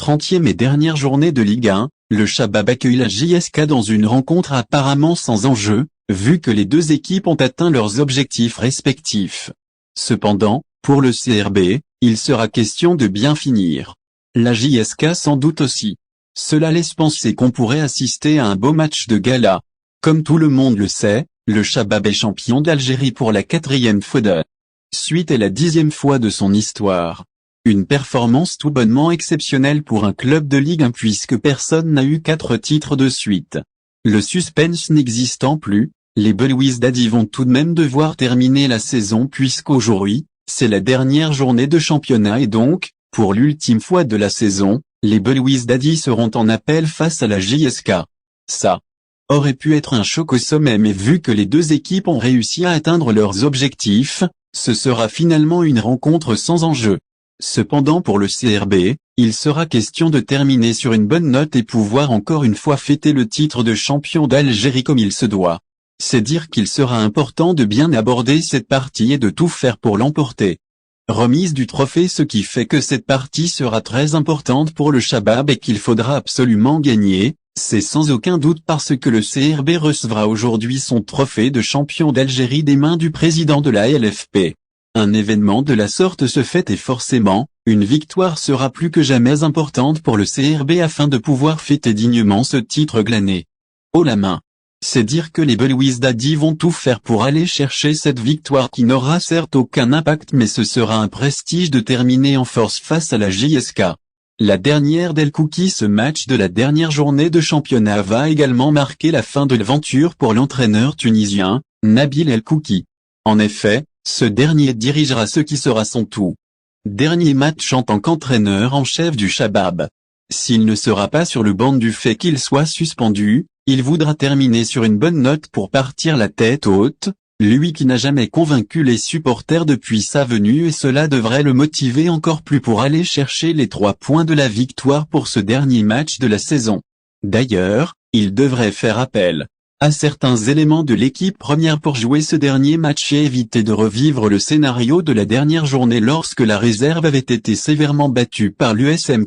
30e et dernière journée de Ligue 1, le Chabab accueille la JSK dans une rencontre apparemment sans enjeu, vu que les deux équipes ont atteint leurs objectifs respectifs. Cependant, pour le CRB, il sera question de bien finir. La JSK sans doute aussi. Cela laisse penser qu'on pourrait assister à un beau match de gala. Comme tout le monde le sait, le Chabab est champion d'Algérie pour la 4e fois de suite et la 10e fois de son histoire. Une performance tout bonnement exceptionnelle pour un club de Ligue 1 puisque personne n'a eu 4 titres de suite. Le suspense n'existant plus, les Belouiz Daddy vont tout de même devoir terminer la saison puisqu'aujourd'hui, c'est la dernière journée de championnat et donc, pour l'ultime fois de la saison, les Belouiz Daddy seront en appel face à la JSK. Ça aurait pu être un choc au sommet mais vu que les deux équipes ont réussi à atteindre leurs objectifs, ce sera finalement une rencontre sans enjeu. Cependant pour le CRB, il sera question de terminer sur une bonne note et pouvoir encore une fois fêter le titre de champion d'Algérie comme il se doit. C'est dire qu'il sera important de bien aborder cette partie et de tout faire pour l'emporter. Remise du trophée ce qui fait que cette partie sera très importante pour le Chabab et qu'il faudra absolument gagner, c'est sans aucun doute parce que le CRB recevra aujourd'hui son trophée de champion d'Algérie des mains du président de la LFP. Un événement de la sorte se fait et forcément, une victoire sera plus que jamais importante pour le CRB afin de pouvoir fêter dignement ce titre glané. Haut la main. C'est dire que les Belouiz Daddy vont tout faire pour aller chercher cette victoire qui n'aura certes aucun impact mais ce sera un prestige de terminer en force face à la JSK. La dernière d'El Kouki ce match de la dernière journée de championnat va également marquer la fin de l'aventure pour l'entraîneur tunisien, Nabil El Kouki. En effet, ce dernier dirigera ce qui sera son tout dernier match en tant qu'entraîneur en chef du Chabab. S'il ne sera pas sur le banc du fait qu'il soit suspendu, il voudra terminer sur une bonne note pour partir la tête haute, lui qui n'a jamais convaincu les supporters depuis sa venue et cela devrait le motiver encore plus pour aller chercher les 3 points de la victoire pour ce dernier match de la saison. D'ailleurs, il devrait faire appel à certains éléments de l'équipe première pour jouer ce dernier match et éviter de revivre le scénario de la dernière journée lorsque la réserve avait été sévèrement battue par l'USM.